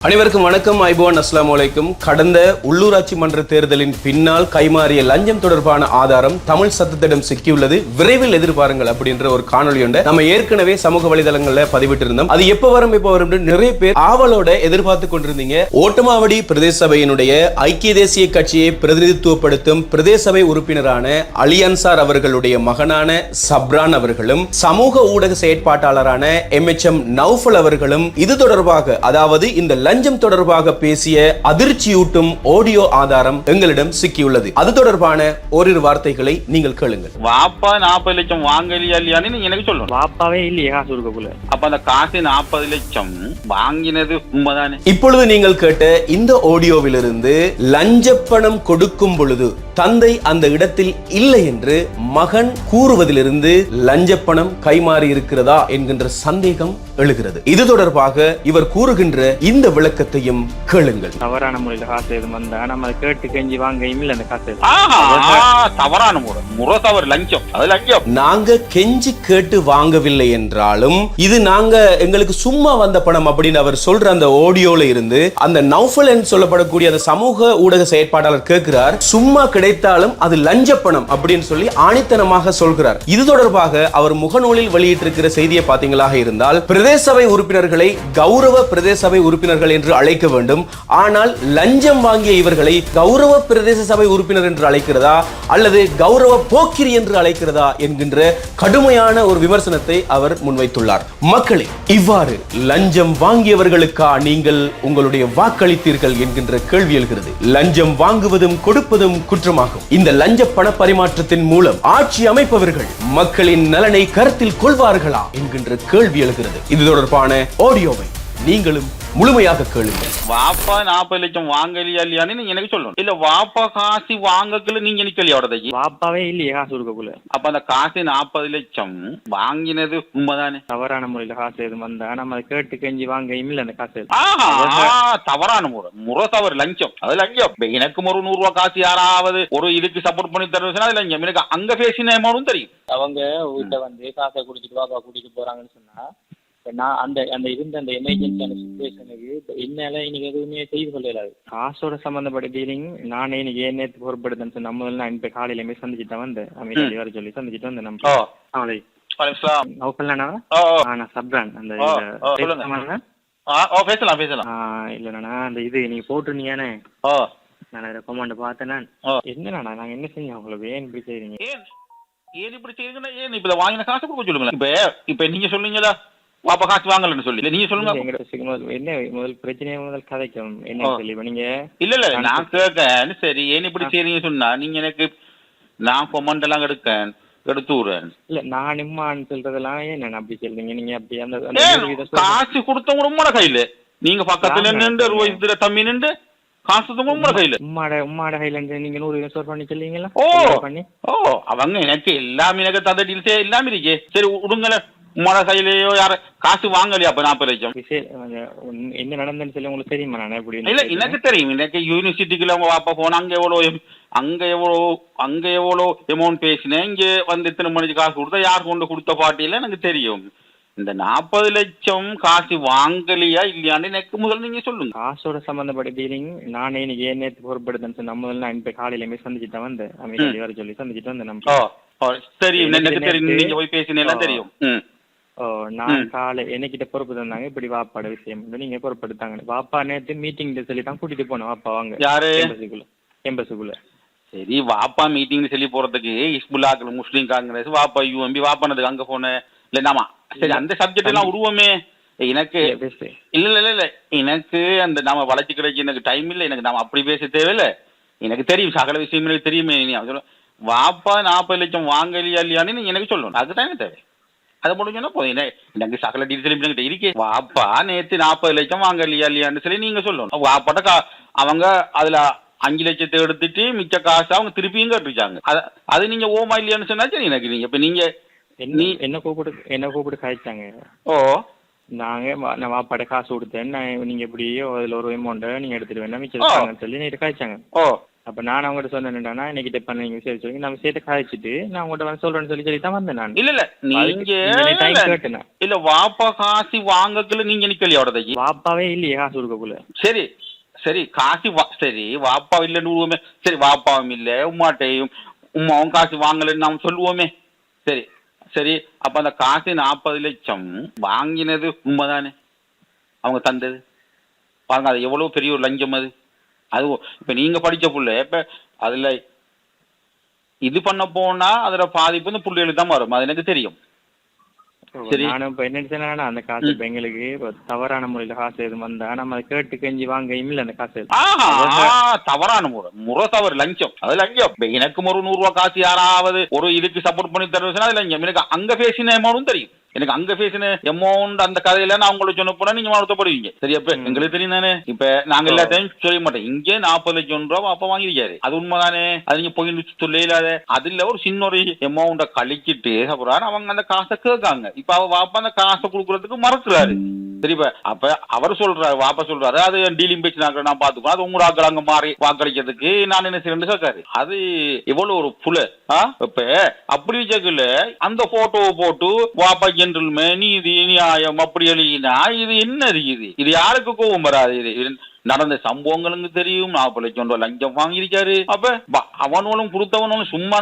அனைவருக்கும் வணக்கம். ஐபோன் அஸ்ஸலாமு அலைக்கும். கடந்த உள்ளூராட்சி மன்ற தேர்தலின் பின்னால் கைமாறிய லஞ்சம் தொடர்பான ஆதாரம் தமிழ் சத்தத்திடம் சிக்கியுள்ளது. விரைவில் எதிர்பாருங்கள் அப்படின்ற ஒரு காணொலி ஒன்றை நம்ம ஏற்கனவே சமூக வலைதளங்கள்ல பதிவிட்டு இருந்தோம். அது எப்ப வரும் நிறைய பேர் ஆவலோட எதிர்பார்த்து கொண்டிருந்தீங்க. ஓட்டமாவடி பிரதேச சபையினுடைய ஐக்கிய தேசிய கட்சியை பிரதிநிதித்துவப்படுத்தும் பிரதேச சபை உறுப்பினரான அலி அன்சார் அவர்களுடைய மகனான சப்ரான் அவர்களும் சமூக ஊடக செயற்பாட்டாளரான MHM நௌஃபல் அவர்களும் இது தொடர்பாக, அதாவது இந்த லஞ்சம் தொடர்பாக பேசிய அதிர்ச்சியூட்டும் ஆடியோ ஆதாரம் எங்களிடம் சிக்கியுள்ளது. அது தொடர்பான ஓரிரு வார்த்தைகளை நீங்கள் கேளுங்கள். வாப்பா 40 லட்சம் வாங்கலையா இல்லையான்னு எனக்கு சொல்லணும். வாப்பாவே இல்லையா காசு கொடுக்கக்குள்ள. அப்ப அந்த காசு 40 லட்சம் வாங்கினது உண்மைதானே? இப்பொழுது நீங்கள் கேட்ட இந்த ஆடியோவிலிருந்து லஞ்ச பணம் கொடுக்கும் பொழுது தந்தை அந்த இடத்தில் இல்லை என்று மகன் கூறுவதிலிருந்து லஞ்ச பணம் கைமாறி இருக்கிறதா என்கின்ற சந்தேகம் எழுகிறது. இது தொடர்பாக இவர் கூறுகின்ற இந்த விளக்கத்தையும் கேளுங்கள். தவறான முறையில் காசு எதுவும் வந்தா நம்ம கேட்டு கெஞ்சி வாங்க இல்ல அந்த காசு தவறான முறை தவறு லஞ்சம். அது லஞ்சம். நாங்க கெஞ்சி கேட்டு வாங்கவில்லை என்றாலும் இது நாங்க எங்களுக்கு சும்மா வந்த பணம் அப்படின்னு அவர் சொல்ற அந்த ஆடியோல இருந்து அந்த நௌஃபல் என்று சொல்லப்படக்கூடிய அந்த சமூக ஊடக செயற்பாட்டாளர் கேட்கிறார், சும்மா கிடைத்தாலும் அது லஞ்ச பணம் அப்படின்னு சொல்லி ஆணித்தனமாக சொல்கிறார். இது தொடர்பாக அவர் முகநூலில் வெளியிட்டிருக்கிற செய்தியை பார்த்தீங்களாக இருந்தால், பிரதேச சபை உறுப்பினர்களை கௌரவ பிரதேச சபை உறுப்பினர்கள் என்று அழைக்க வேண்டும், ஆனால் லஞ்சம் வாங்கிய இவர்களை கௌரவ பிரதேச சபை உறுப்பினர் என்று அழைக்கிறதா அல்லது கௌரவ போக்கிரி என்று அழைக்கிறதா என்கின்ற கடுமையான ஒரு விமர்சனத்தை அவர் முன்வைத்துள்ளார். மக்களே, இவ்வாறு லஞ்சம் வாங்கியவர்களுக்கா நீங்கள் உங்களுடைய வாக்களித்தீர்கள் என்கின்ற கேள்வி எழுகிறது. லஞ்சம் வாங்குவதும் கொடுப்பதும் குற்றமாகும். இந்த லஞ்ச பண பரிமாற்றத்தின் மூலம் ஆட்சி அமைப்பவர்கள் மக்களின் நலனை கருத்தில் கொள்வார்களா என்கின்ற கேள்வி எழுகிறது. இது தொடர்பான ஆடியோவை நீங்களும் முழுமையாக கேளுங்கள். வாப்பா 40 லட்சம் வாங்கலையா இல்லையான்னு எனக்கு சொல்லணும். இல்ல வாப்பா காசு வாங்கக்குள்ள நீங்க நிக்கலையா? வாப்பாவே இல்லையா காசு கொடுக்கக்குள்ள. அப்ப அந்த காசு 40 லட்சம் வாங்கினது உண்மைதானே? தவறான முறையில் காசு எதுவும் வந்தா நம்ம கேட்டு கெஞ்சி வாங்க இல்ல அந்த காசு தவறான முறை தவறு லஞ்சம். அது லஞ்சம். எனக்கு ஒரு 100 ரூபாய் காசு யாராவது ஒரு இதுக்கு சப்போர்ட் பண்ணி தருவதுன்னா அது லஞ்சம். எனக்கு அங்க பேசின தெரியும். அவங்க வீட்டை காசை குடிச்சிட்டு வாப்பா கூட்டிட்டு போறாங்கன்னு சொன்னா, நான் அந்த இருந்த அந்த எமர்ஜென்சியான சிச்சுவேஷனுக்கு என்னால இன்னைக்கு எதுவுமே செய்து கொள்ளலாது. காசோட சம்பந்தப்பட்ட டீலிங் நானே இன்னைக்கு நேற்று பொறுப்படுத்தேன்னு சொன்ன முதல்ல நான் இப்ப காலையிலுமே சந்திச்சுட்டு வந்தேன். அமைதி வர சொல்லி சந்திச்சுட்டு வந்தேன். நம்ம சப்ரான் அந்த இல்லண்ணா அந்த இது நீங்க போட்டுருந்தீங்கன்னு நான் அதை கொமாண்ட பார்த்தேன். என்னண்ணா நாங்க என்ன செஞ்சோம் உங்களுக்கு? ஏன் இப்படி செய்றீங்க? ஏன் இப்படி செய்யுங்கன்னா ஏன் இப்ப வாங்கின காசு கொடுக்க சொல்லுங்க. இப்ப நீங்க சொல்லுங்களா வாப்பா காசு வாங்கலன்னு சொல்லி நீங்க சொல்லுங்க. என்ன முதல் பிரச்சனையை முதல் கதைக்கும் என்ன சொல்லி நீங்க இல்ல நான் கேட்கேன். சரி ஏன் இப்படி செய்றீங்க சொன்னா நீங்க எனக்கு நான் கொமெண்ட் எல்லாம் எடுத்து விடுறேன். இல்ல நான் இம்மான்னு சொல்றதெல்லாம் ஏன் அப்படி சொல்றீங்க? நீங்க அப்படி அந்த காசு கொடுத்தவங்க உம்மோட கையில நீங்க பக்கத்துல நின்று ரூபாய் தம்பி நின்று காசு உம்மோட கையில உம்மாட கையில இருந்து நீங்க 100 ஸ்டோர் பண்ணி சொல்லுவீங்களா? அவங்க எனக்கு எல்லாமே எனக்கு தந்த டீல்ஸே எல்லாமே இருக்கே. சரி விடுங்கள, உம்மோட கையிலயோ யார காசு வாங்கலையா? அப்ப 40 லட்சம் என்ன நடந்ததுன்னு சொல்லி உங்களுக்கு தெரியுமா? நான் எப்படி இல்ல எனக்கு தெரியும். எனக்கு யூனிவர்சிட்டிக்குள்ள அவங்க வாப்பா போன அங்க எவ்வளோ அமௌண்ட் பேசினேன். இங்க வந்து இத்தனை மணிக்கு காசு கொடுத்தா யார் கொண்டு கொடுத்த பாட்டியில எனக்கு தெரியும். இந்த 40 லட்சம் காசு வாங்கலையா இல்லையான்னு எனக்கு முதல்ல நீங்க சொல்லுங்க. காசோட சம்பந்தப்பட்ட டீலிங் நானே இன்னைக்கு நேற்று பொறுப்படுத்தேன்னு சொன்ன முதல்ல நான் இப்ப காலையிலுமே சந்திச்சுட்டு வந்தேன். அமைதி வர சொல்லி சந்திச்சுட்டு வந்தேன். நம்ம தெரியும், எனக்கு தெரியும். நீங்க போய் பேசினேன் தெரியும். நான் காலை என்னகிட்ட பொறுப்பு தந்தாங்க. இப்படி வாப்பாட விஷயம் நீங்க பொறுப்படுத்தாங்க. வாப்பா நேற்று மீட்டிங் சொல்லி தான் கூட்டிட்டு போனோம். வாப்பா வாங்க யாரு எம்பசுக்குள்ள. சரி வாப்பா மீட்டிங் சொல்லி போறதுக்கு இஸ்புல்லாக்கள் முஸ்லீம் காங்கிரஸ் வாப்பா UMP வாப்பானதுக்கு அங்க போனேன் இல்லைன்னாமா. சரி அந்த சப்ஜெக்ட் எல்லாம் உருவமே எனக்கு இல்ல எனக்கு அந்த நாம வளர்ச்சி கிடைக்க எனக்கு டைம் இல்லை. எனக்கு நாம அப்படி பேச தேவையில்ல. எனக்கு தெரியும் சகல விஷயம் எனக்கு தெரியுமே. சொல்ல வாப்பா 40 லட்சம் வாங்கலையா இல்லையான்னு எனக்கு சொல்லணும். அதுதான் எனக்கு தேவை. அதை முடிஞ்சோன்னா போதும். எனக்கு சகல டீட்டெயில் இருக்கே. வாப்பா நேற்று 40 லட்சம் வாங்கலையா இல்லையான்னு சொல்லி நீங்க சொல்லணும். வாப்பாட்ட அவங்க அதுல 5 லட்சத்தை எடுத்துட்டு மிச்ச காசு அவங்க திருப்பியும் கட்டுச்சாங்க. அது நீங்க ஓமா இல்லையான்னு சொன்னா சரி. எனக்கு நீங்க இப்ப நீங்க என்ன கூப்பிட்டு காய்ச்சாங்க. நான் வாப்பாட காசு கொடுத்தேன். நீங்க எப்படியோ அதுல ஒரு அமௌண்ட்டை நீங்க எடுத்துட்டு வேணா மிச்சம் சொல்லி நேற்று காய்ச்சாங்க. அப்ப நான் அவங்ககிட்ட சொன்னேன்டா இன்னைக்கு பண்ணீங்க சரி சொல்லி நம்ம சேர்த்து காய்ச்சிட்டு நான் உங்கள்கிட்ட வந்து சொல்றேன்னு சொல்லி தான் வந்தேன் நான். இல்ல இல்ல வாப்பா காசி வாங்கக்குள்ள நீங்க நிக்கலையா உடதைக்கு? வாப்பாவே இல்லையே காசு கொடுக்கக்குள்ள. சரி சரி காசி சரி வாப்பா இல்லைன்னு விடுவோமே. சரி வாப்பாவும் இல்ல உமாட்டையும் உமாவும் காசு வாங்கலன்னு நாம சொல்லுவோமே. சரி சரி அப்ப அந்த காசு 40 லட்சம் வாங்கினது உண்மைதானே? அவங்க தந்தது பாருங்க, அது எவ்வளவு பெரிய ஒரு லஞ்சம் அது. அது இப்ப நீங்க படிச்ச புள்ள இப்ப அதுல இது பண்ண போனா அதுல பாதிப்பு இந்த புள்ளைகளுக்கு தான் வரும், அது எனக்கு தெரியும். சரி நானும் இப்ப என்ன சொன்னா அந்த காசு இப்ப எங்களுக்கு தவறான முறையில காசு எதுவும் வந்தா நம்ம அதை கேட்டு கெஞ்சி வாங்க இல்ல அந்த காசு தவறான முறை தவறு லஞ்சம், அது லஞ்சம். எனக்கு ஒரு 100 ரூபாய் காசு யாராவது ஒரு இதுக்கு சப்போர்ட் பண்ணி தருவதுன்னா அது லஞ்சம். எனக்கு அங்க பேசின அமௌண்ட்டும் தெரியும், எனக்கு அங்க பேசின அமௌண்ட் அந்த கதையில நான் உங்களுக்கு சொன்ன போனா நீங்க வருத்தப்படுவீங்க. சரியா? எங்களுக்கு தெரியும் தானே. இப்ப நாங்க எல்லாத்தையும் சொல்ல மாட்டோம். இங்கே 40 லட்சம் ரூபாய் அப்ப வாங்கிருக்காரு, அது உண்மைதானே? அது நீங்க போய் சொல்ல இல்லாத அதுல ஒரு சின்ன ஒரு அமௌண்ட கழிச்சிட்டு அப்புறம் அவங்க அந்த காசை கேட்காங்க. இப்ப அவ வாப்பா அந்த காசை கொடுக்கறதுக்கு மறக்குறாரு. சரிப்பா? அப்ப அவர் சொல்றாரு, வாப்பா சொல்றாரு அது டீலிங் பேச்சு நான் பாத்துக்கோ, அது உங்க ஆக்கள் அங்க மாறி வாக்களிக்கிறதுக்கு நான் என்ன செய்யறேன்னு கேட்காரு. அது எவ்வளவு ஒரு புல. இப்ப அப்படி கேட்கல அந்த போட்டோவை போட்டு வாப்பா ஜென்ரல்மேன் நீதி நியாயம் அப்படி எழுதினா இது என்ன இது யாருக்கு கோபம் வராது? இது நடந்த சம்பவங்களுக்கு தெரியும். 40 லட்சம் ரூபாய் லஞ்சம் வாங்கியிருக்காரு. அப்ப அவனோளும் கொடுத்தவனும் சும்மா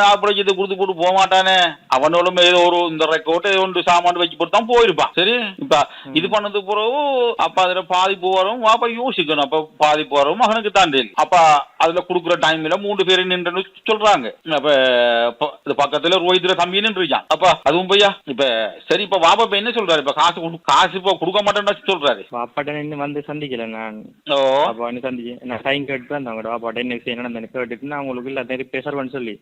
40 லட்சத்தை கொடுத்து போட்டு போக மாட்டானே. அவனோளும் ஏதோ ஒரு இந்த ரெக்கார்டு ஒன்று சாமான் வச்சு போட்டு தான் போயிருப்பான். சரி இப்ப இது பண்ணது பிறகு அப்ப அதுல பாதிப்பு வரும். அப்ப யோசிக்கணும், அப்ப பாதிப்பு வரும் மகனுக்கு தான் தெரியும். அப்ப அதுல கொடுக்குற டைம்ல 3 பேர் நின்று சொல்றாங்க. அப்ப பக்கத்துல ரோஹித்ல தம்பி நின்று இருக்கான். அப்ப அதுவும் பையா இப்ப சரி இப்ப வாப்பா இப்ப என்ன சொல்றாரு? இப்ப காசு இப்ப கொடுக்க மாட்டேன்னு சொல்றாரு. வாப்பாட்ட நின்று வந்து சந்திக்கல நான். சந்திச்சேன் நான் சைன் கேட்டு தான் அவங்க வாப்பாட்ட என்ன செய்யணும் கேட்டுட்டு நான் உங்களுக்கு எல்லாத்தையும் பேசுறேன்னு சொல்லி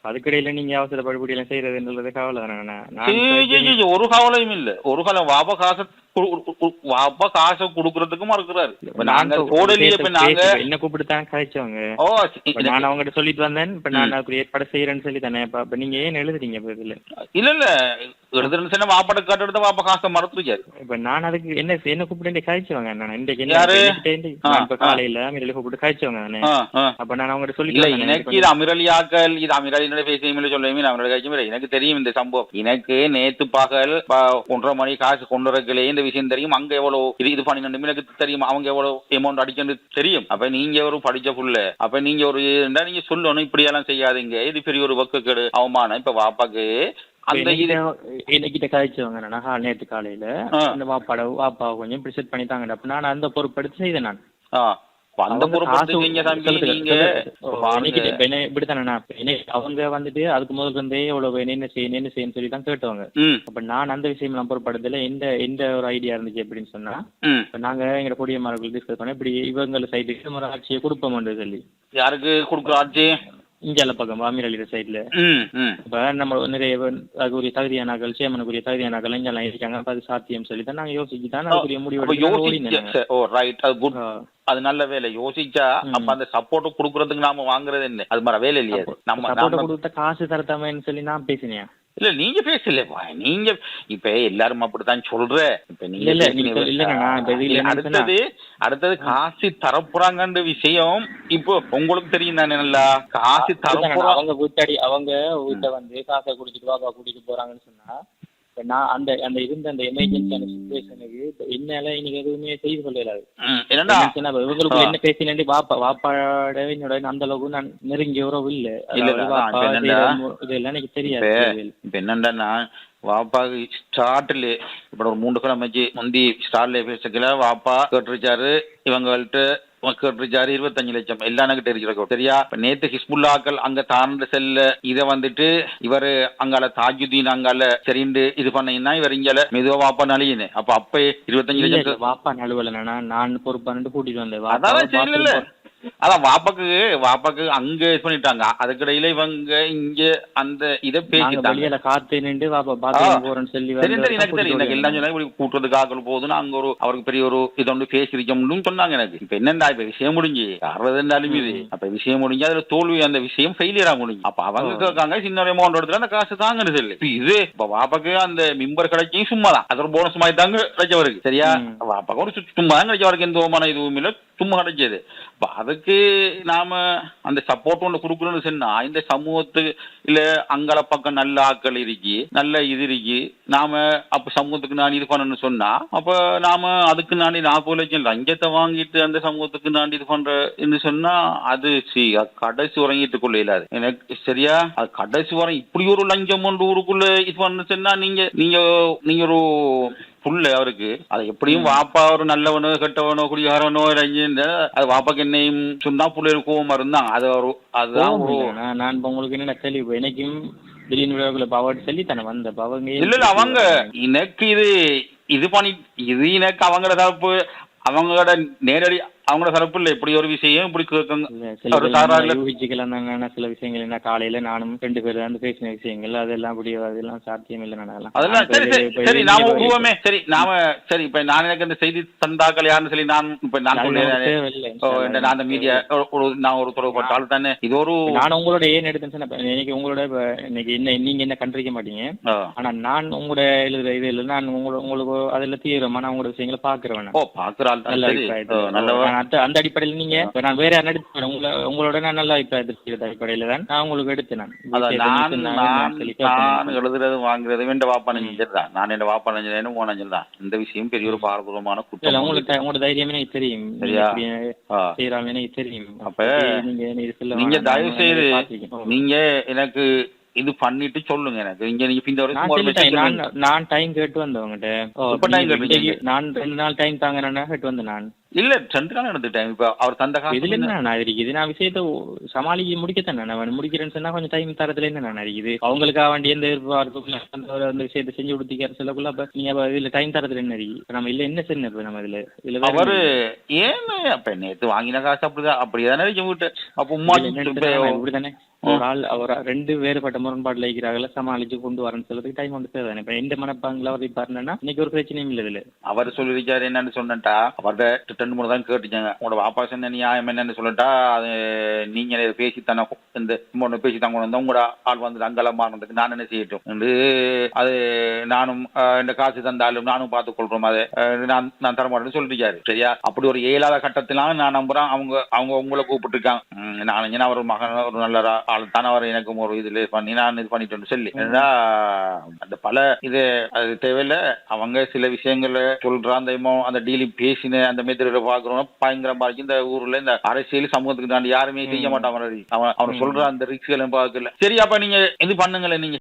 அதுக்கிடையில நீங்க அவசரப்படி எல்லாம் செய்யறதுன்றது கவலை தானே. ஒரு கவலையும் இல்ல, ஒரு கவலை. வாப்பா காசை கொடுக்கறதுக்கு மறுக்கிறாரு. என்ன கூப்பிட்டுதான் கழிச்சவங்க. நான் அவங்ககிட்ட சொல்லிட்டு வந்தேன். இப்ப நான் அதுக்கு ஏற்பாடு செய்யறேன்னு சொல்லி தானே. இப்ப நீங்க ஏன் எழுதுறீங்க? இல்ல இல்ல எழுதுறேன்னு வாப்பாட்ட காட்டு வாப்பா காசை மறுத்துருக்காரு. இப்ப நான் அதுக்கு என்ன கூப்பிட்டு கழிச்சவங்க இப்ப காலையில அமிரலி கூப்பிட்டு கழிச்சவங்க தானே. அப்ப நான் அவங்ககிட்ட சொல்லி எனக்கு இது அமிரலியாக்கள் இது அமிரலியோட பேசியும் சொல்லுவேன் அமிரலி காய்ச்சும் எனக்கு தெரியும் இந்த சம்பவம். எனக்கு நேத்து பகல் 1:30 மணி காசு கொண்டு வரக்கலே இந்த விஷயம் தெரியும். அங்க எவ்வளவு இது பண்ணி எனக்கு தெரியும். அவங்க எவ்வளவு அமௌண்ட் அடிக்கிறது தெரியும். அப்ப நீங்க ஒரு படிச்ச புள்ள, அப்ப நீங்க ஒரு நீங்க சொல்லணும் இப்படி எல்லாம் செய்யாதீங்க, இது பெரிய ஒரு வக்கக்கேடு அவமானம். இப்ப வாப்பாக்கு அந்த கிட்ட காய்ச்சவங்க நேற்று காலையில அந்த வாப்பா கொஞ்சம் ப்ரிசெட் பண்ணி தாங்க. அப்ப நான் அந்த பொறுப்படுத்தி செய்தேன். நான் அவங்க வந்துட்டு அதுக்கு முதல்ல இருந்தே எவ்வளவு என்ன செய்யணும்னு சொல்லி தான் கேட்டவங்க. அப்ப நான் அந்த விஷயம் எல்லாம் பொறுப்படுத்தல. எந்த ஒரு ஐடியா இருந்துச்சு அப்படின்னு சொன்னா நாங்க எங்க பொடியமார்கள் டிஸ்கஸ் பண்ண இப்படி இவங்க சைடுக்கு ஒரு ஆட்சியை கொடுப்போம்னு சொல்லி. யாருக்கு கொடுக்குற ஆட்சி? இந்தியால பக்கம் அமீரலியோட சைட்ல. இப்ப நம்ம நிறைய அதுக்குரிய தகுதியானாக்கள் சேமனுக்குரிய தகுதியானாக்கள் இங்கெல்லாம் இருக்காங்க. அப்ப அது சாத்தியம் சொல்லி தான் நாங்க யோசிச்சுதான் அதுக்குரிய முடிவு. அது நல்ல வேலை யோசிச்சா. அப்ப அந்த சப்போர்ட் குடுக்கறதுக்கு நாம வாங்குறது என்ன அது மாதிரி வேலை இல்லையா? நம்ம கொடுத்த காசு தரத்தாமன்னு சொல்லி நான் பேசினேன். இல்ல நீங்க பேசலப்பா, நீங்க இப்ப எல்லாரும் அப்படித்தான் சொல்ற. இப்ப நீங்க அடுத்தது காசு தரப்புறாங்கன்ற விஷயம் இப்போ உங்களுக்கு தெரியும் தானே. நல்லா காசு தரப்புறா அவங்க வீட்டை வந்து காசை குடிச்சிட்டு வாப்பா கூட்டிட்டு போறாங்கன்னு சொன்னா நான் அந்த இருந்த அந்த எமர்ஜென்சியான சிச்சுவேஷனுக்கு என்னால இன்னைக்கு எதுவுமே செய்து கொள்ளலாது. இவங்களுக்கு என்ன பேசினேன் வாப்பாட என்னோட அந்த அளவுக்கு நான் நெருங்கிய உறவு இல்ல. இதெல்லாம் எனக்கு தெரியாது. இப்ப என்னன்னா வாப்பாக்கு ஸ்டார்ட்ல இப்ப ஒரு 3 கிழமை முந்தி ஸ்டார்ட்ல பேசக்கல வாப்பா கேட்டுருச்சாரு இவங்கள்ட்ட கேட்டுருச்சாரு 25 லட்சம் எல்லாம் கிட்ட இருக்கிற. சரியா? நேத்து ஹிஸ்புல்லாக்கள் அங்க தாண்ட செல்ல இதை வந்துட்டு இவரு அங்கால தாஜுதீன் அங்கால சரிண்டு இது பண்ணீங்கன்னா இவர் இங்கால மெதுவா வாப்பா நலியுன்னு. அப்ப 25 லட்சம் வாப்பா நழுவல நான் பொறுப்பான்னு கூட்டிட்டு வந்தேன். அதான் அதான் வாப்பாக்கு அங்க இது பண்ணிட்டாங்க. அதுக்கிடையில இவங்க இங்க அந்த இதை பேசிட்டாங்க. காத்து நின்று போறேன்னு சொல்லி எனக்கு தெரியும். எனக்கு எல்லாம் சொன்னாங்க கூட்டுறதுக்கு ஆக்கள் போகுதுன்னு அங்க ஒரு அவருக்கு பெரிய ஒரு இது ஒன்று பேசிருக்கோம்னு சொன்னாங்க. எனக்கு இப்ப என்னண்டா இப்ப விஷயம் முடிஞ்சு 60 இது அப்ப விஷயம் முடிஞ்சு அதுல தோல்வி அந்த விஷயம் ஃபெயிலியரா முடிஞ்சு. அப்ப அவங்க கேட்காங்க சின்ன அமௌண்ட் எடுத்துல அந்த காசு தாங்கன்னு சொல்லி. இது இப்ப வாப்பாக்கு அந்த மெம்பர் கிடைக்கும் சும்மா தான் அது ஒரு போனஸ் மாதிரி தாங்க கிடைச்சவருக்கு. சரியா? வாப்பாக்கு ஒரு சும்மா தான் கிடைச்சவருக்கு எந்த விதமான இதுவும் இல்லை, சும்மா கிடைச்சது. அது அவருக்கு நாம அந்த சப்போர்ட் ஒன்று கொடுக்கணும்னு சொன்னா இந்த சமூகத்துக்கு இல்ல அங்கால பக்கம் நல்ல ஆட்கள் இருக்கி நல்ல இது இருக்கி நாம அப்ப சமூகத்துக்கு நான் இது பண்ணணும்னு சொன்னா அப்ப நாம அதுக்கு நாண்டி 40 லட்சம் லஞ்சத்தை வாங்கிட்டு அந்த சமூகத்துக்கு நாண்டி இது பண்றன்னு சொன்னா அது கடைசி உறங்கிட்டு கொள்ள இல்லாது எனக்கு சரியா. அது கடைசி வரம் இப்படி ஒரு லஞ்சம் ஒன்று ஊருக்குள்ள இது பண்ணு சொன்னா நீங்க நீங்க நீங்க ஒரு புள்ள அவருக்கு அதை எப்படியும் வாப்பா ஒரு நல்லவனோ கெட்டவனோ குடிகாரனோ அது வாப்பாக்கு என்னையும் சொன்னா புள்ளைய கோவமா இருந்தாங்க. அது ஒரு அதுதான் ஒரு நான் உங்களுக்கு என்ன தெளிவு எனக்கும் திடீர்னு பவர் சொல்லி தானே வந்த அவங்க இல்ல அவங்க எனக்கு இது பண்ணி இது எனக்கு அவங்களோட தரப்பு அவங்களோட நேரடி அவங்களோட தரப்பு இல்ல இப்படி ஒரு விஷயம் இப்படி சில விஷயங்கள் என்ன காலையில நானும் 2 பேர் வந்து பேசின விஷயங்கள் அதெல்லாம் அதெல்லாம் சாத்தியம் இல்லை. அதெல்லாம் சரி நாம உருவமே சரி நாம சரி இப்ப நான் எனக்கு இந்த செய்தி தந்தாக்கள் யாருன்னு சொல்லி நான் இப்ப நான் சொன்னேன் நான் அந்த மீடியா நான் ஒரு தொடர்பட்டால் தானே இது ஒரு நான் உங்களோட ஏன் எடுத்தேன்னு இன்னைக்கு உங்களோட இன்னைக்கு என்ன நீங்க என்ன கண்டிருக்க மாட்டீங்க. ஆனா நான் உங்களோட எழுதுற இது இல்லை நான் உங்களுக்கு அதுல தீவிரமா நான் உங்களோட விஷயங்களை பாக்குறேன். அந்த அடிப்படையில் நீங்க நான் வேற எடுத்து உங்களோட நான் நல்ல அபிப்பிராயத்திற்கு அடிப்படையில தான் நான் உங்களுக்கு எடுத்தேன். நான் எழுதுறது வாங்குறது என் வாப்பா நெஞ்சிருந்தான் நான் என் வாப்பா நெஞ்சு போனதான் இந்த விஷயம் பெரிய ஒரு பாரதூரமான குற்றம். உங்களோட தைரியமே எனக்கு தெரியும் செய்யறாங்க எனக்கு தெரியும். அப்ப நீங்க தயவு செய்து நீங்க எனக்கு இது பண்ணிட்டு சொல்லுங்க எனக்கு இங்க நீங்க நான் டைம் கேட்டு வந்தவங்கிட்ட நான் 2 நாள் டைம் தாங்க கேட்டு வந்தேன். நான் இல்ல 2 நாள் எடுத்துட்டேன். இப்ப அவர் தந்த இதுல என்ன இருக்குது நான் விஷயத்த சமாளிக்க முடிக்கத்தானே நான் முடிக்கிறேன்னு சொன்னா கொஞ்சம் டைம் தரத்துல என்ன நான் இருக்குது அவங்களுக்காக வேண்டிய எந்த அந்த விஷயத்த செஞ்சு கொடுத்திக்கிற சொல்லக்குள்ள அப்ப நீங்க இதுல டைம் தரத்துல என்ன இருக்கு நம்ம இல்ல என்ன செய்யணும் நம்ம இதுல அவரு ஏன் அப்ப நேற்று வாங்கின காசு அப்படிதானே வீட்டு அப்ப உமா இப்படித்தானே ஒரு ஆள் அவர் 2 வேறுபட்ட முரண்பாடுல இருக்கிறாங்கள சமாளிச்சு கொண்டு வரேன்னு சொல்றதுக்கு டைம் வந்து தேவை. இப்ப எந்த மனப்பாங்களா அவர் பாருன்னா இன்னைக்கு ஒரு பிரச்சனையும் இல்லை இதுல. அவர் சொல்லிருக்காரு என்னன்னு சொன்னட்டா அவர்கிட்ட 2-3 தான் கேட்டுச்சாங்க உங்களோட வாப்பா சொன்ன நியாயம் என்னன்னு சொல்லட்டா அது நீங்க பேசித்தானே இந்த பேசித்தான் கொண்டு வந்தா உங்களோட ஆள் வந்து அங்கலமானதுக்கு நான் என்ன செய்யட்டும் என்று அது நானும் இந்த காசு தந்தாலும் நானும் பார்த்துக் கொள்றோம் அதை நான் தரமாட்டேன்னு சொல்லிருக்காரு. சரியா அப்படி ஒரு இயலாத கட்டத்திலாம் நான் நம்புறேன். அவங்க உங்களை கூப்பிட்டு இருக்காங்க நான் அவர் மகன் ஒரு நல்ல தானே அவர் எனக்கும் ஒரு இதுல பண்ணி நான் இது பண்ணிட்டு சொல்லி அந்த பல இது அது தேவையில்ல. அவங்க சில விஷயங்கள சொல்ற அந்த டீலி பேசின அந்த மெத்தட பாக்குறோம் பயங்கரமா இருக்கு. இந்த ஊர்ல இந்த அரசியல் சமூகத்துக்கு தாண்டி யாருமே செய்ய மாட்டாங்க. அவன் சொல்ற அந்த ரிஸ்க் எல்லாம் பார்க்கல. சரி அப்ப நீங்க இது பண்ணுங்களேன் நீங்க